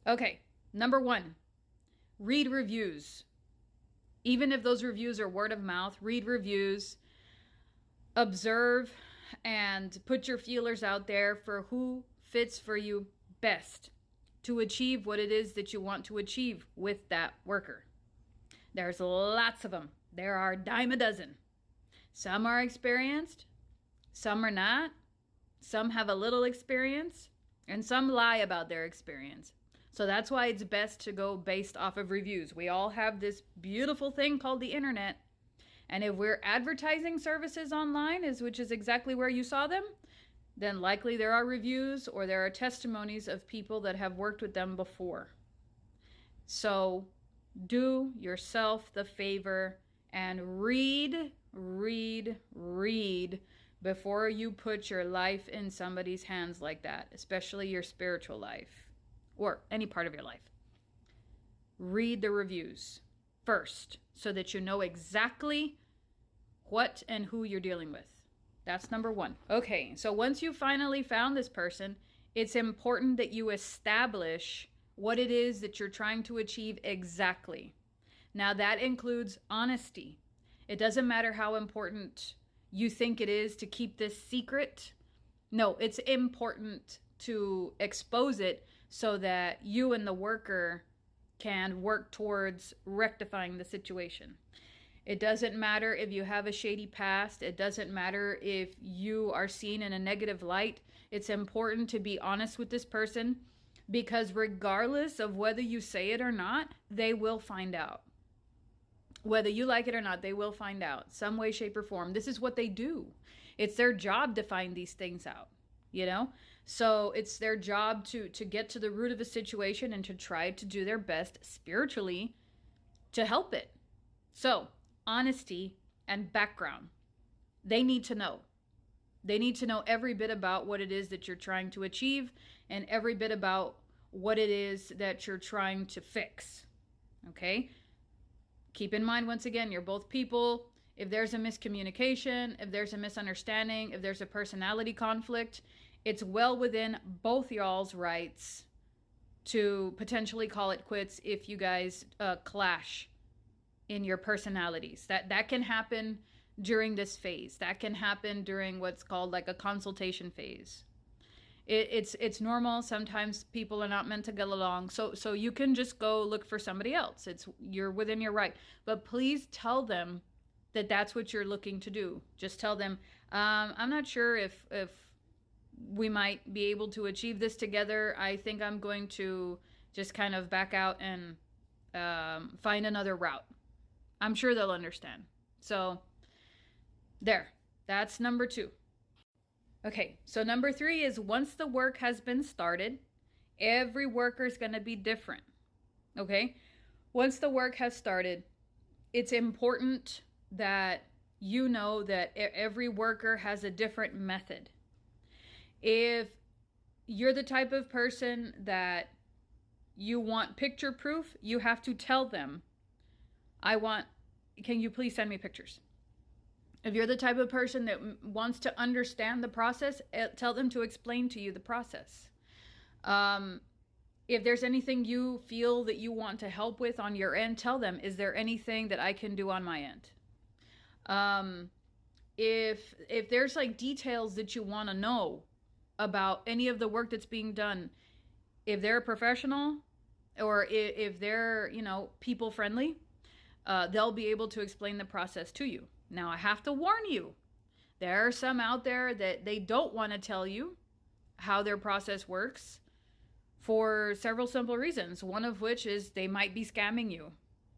Okay, number one, read reviews. Even if those reviews are word of mouth, read reviews, observe, and put your feelers out there for who fits for you best to achieve what it is that you want to achieve with that worker. There's lots of them. There are a dime a dozen. Some are experienced, some are not. Some have a little experience, and some lie about their experience. So that's why it's best to go based off of reviews. We all have this beautiful thing called the internet. And if we're advertising services online, which is exactly where you saw them, then likely there are reviews or there are testimonies of people that have worked with them before. So do yourself the favor and read before you put your life in somebody's hands like that, especially your spiritual life or any part of your life. Read the reviews first so that you know exactly what and who you're dealing with. That's number one. Okay, so once you finally found this person, it's important that you establish what it is that you're trying to achieve exactly. Now, that includes honesty. It doesn't matter how important you think it is to keep this secret. No, it's important to expose it so that you and the worker can work towards rectifying the situation. It doesn't matter if you have a shady past. It doesn't matter if you are seen in a negative light. It's important to be honest with this person because regardless of whether you say it or not, they will find out. Whether you like it or not, they will find out some way, shape, or form. This is what they do. It's their job to find these things out, you know? So it's their job to get to the root of a situation and to try to do their best spiritually to help it. So honesty and background. They need to know. They need to know every bit about what it is that you're trying to achieve and every bit about what it is that you're trying to fix. Okay? Keep in mind, once again, you're both people. If there's a miscommunication, if there's a misunderstanding, if there's a personality conflict, it's well within both y'all's rights to potentially call it quits if you guys clash in your personalities. That can happen during this phase. That can happen during what's called like a consultation phase. It's normal. Sometimes people are not meant to get along. So you can just go look for somebody else. You're within your right. But please tell them that that's what you're looking to do. Just tell them, I'm not sure if we might be able to achieve this together. I think I'm going to just kind of back out and find another route. I'm sure they'll understand. So there, that's number 2. Okay, so number 3 is once the work has been started, every worker is going to be different. Okay, once the work has started, it's important that you know that every worker has a different method. If you're the type of person that you want picture proof, you have to tell them, can you please send me pictures? If you're the type of person that wants to understand the process, tell them to explain to you the process. If there's anything you feel that you want to help with on your end, tell them, is there anything that I can do on my end? If there's like details that you want to know about any of the work that's being done, if they're a professional or if they're, people friendly, they'll be able to explain the process to you. Now, I have to warn you, there are some out there that they don't want to tell you how their process works for several simple reasons, one of which is they might be scamming you.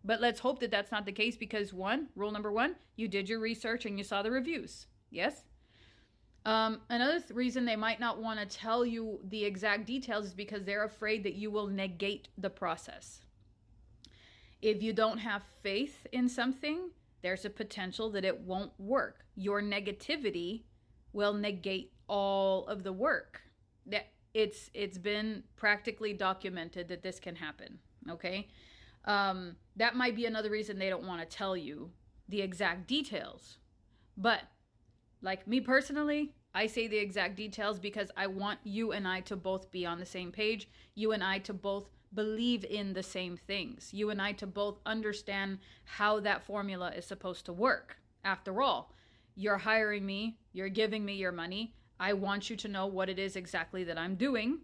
But let's hope that that's not the case because rule number 1, you did your research and you saw the reviews. Yes? Another reason they might not want to tell you the exact details is because they're afraid that you will negate the process. If you don't have faith in something, there's a potential that it won't work. Your negativity will negate all of the work. It's been practically documented that this can happen, okay? That might be another reason they don't want to tell you the exact details. But like me personally, I say the exact details because I want you and I to both be on the same page. You and I to both believe in the same things. You and I to both understand how that formula is supposed to work. After all, you're hiring me, you're giving me your money. I want you to know what it is exactly that I'm doing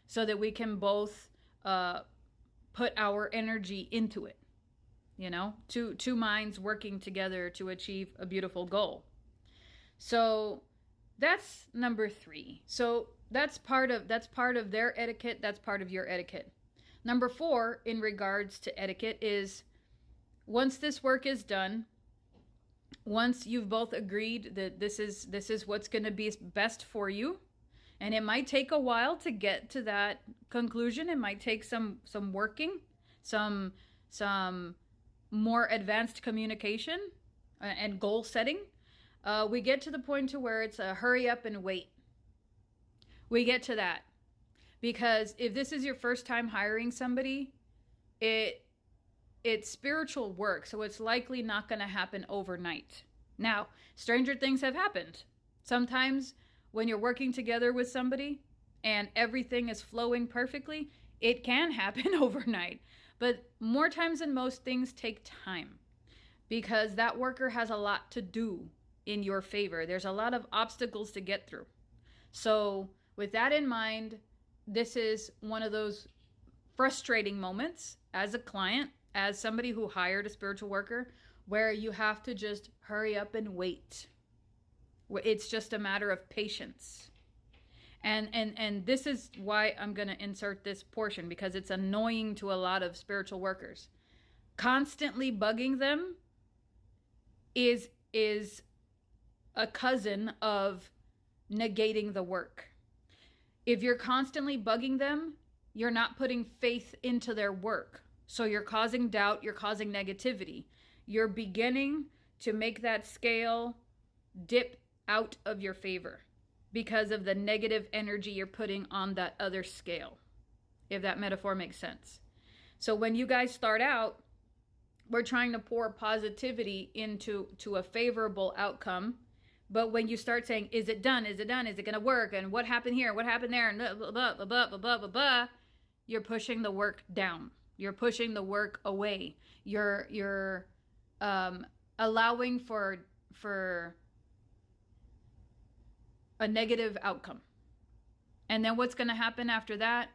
so that we can both put our energy into it. You know, two minds working together to achieve a beautiful goal. So that's number 3. So that's part of their etiquette. That's part of your etiquette. Number 4, in regards to etiquette, is once this work is done, once you've both agreed that this is what's going to be best for you, and it might take a while to get to that conclusion. It might take some working, some more advanced communication and goal setting. We get to the point to where it's a hurry up and wait. We get to that. Because if this is your first time hiring somebody, it's spiritual work, so it's likely not going to happen overnight. Now, stranger things have happened. Sometimes when you're working together with somebody and everything is flowing perfectly, it can happen overnight. But more times than most, things take time because that worker has a lot to do in your favor. There's a lot of obstacles to get through. So with that in mind, this is one of those frustrating moments as a client, as somebody who hired a spiritual worker, where you have to just hurry up and wait. It's just a matter of patience. And this is why I'm going to insert this portion, because it's annoying to a lot of spiritual workers. Constantly bugging them is a cousin of negating the work. If you're constantly bugging them, you're not putting faith into their work. So you're causing doubt, you're causing negativity. You're beginning to make that scale dip out of your favor because of the negative energy you're putting on that other scale, if that metaphor makes sense. So when you guys start out, we're trying to pour positivity into a favorable outcome. But when you start saying, is it done? Is it done? Is it going to work? And what happened here? What happened there? And blah, blah, blah, blah, blah, blah, blah, blah, you're pushing the work down. You're pushing the work away. You're allowing for a negative outcome. And then what's going to happen after that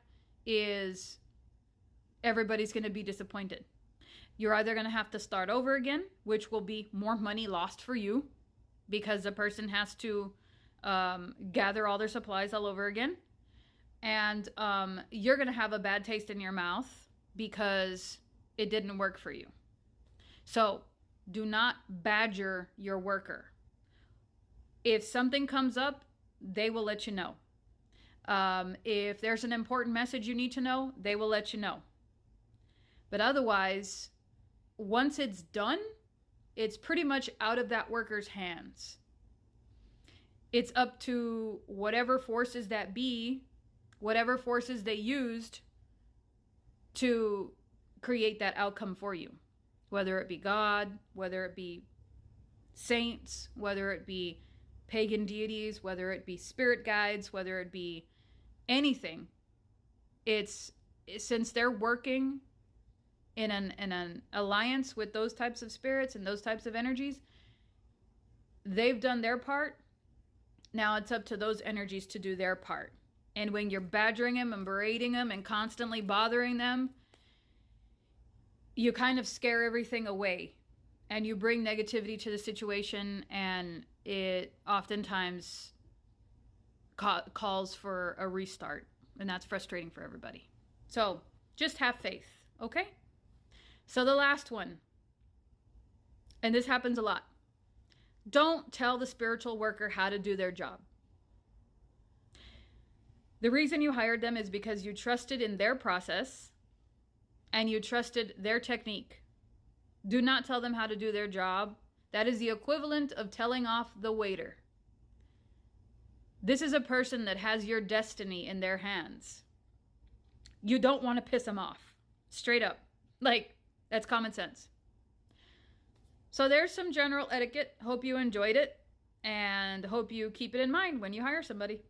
is everybody's going to be disappointed. You're either going to have to start over again, which will be more money lost for you, because the person has to gather all their supplies all over again. And you're going to have a bad taste in your mouth because it didn't work for you. So do not badger your worker. If something comes up, they will let you know. If there's an important message you need to know, they will let you know. But otherwise, once it's done, it's pretty much out of that worker's hands. It's up to whatever forces that be, whatever forces they used to create that outcome for you. Whether it be God, whether it be saints, whether it be pagan deities, whether it be spirit guides, whether it be anything. It's since they're working in an alliance with those types of spirits and those types of energies, they've done their part. Now it's up to those energies to do their part. And when you're badgering them and berating them and constantly bothering them, you kind of scare everything away and you bring negativity to the situation, and it oftentimes calls for a restart, and that's frustrating for everybody. So just have faith, okay? So the last one, and this happens a lot. Don't tell the spiritual worker how to do their job. The reason you hired them is because you trusted in their process and you trusted their technique. Do not tell them how to do their job. That is the equivalent of telling off the waiter. This is a person that has your destiny in their hands. You don't want to piss them off. Straight up. Like, that's common sense. So there's some general etiquette. Hope you enjoyed it. and hope you keep it in mind when you hire somebody.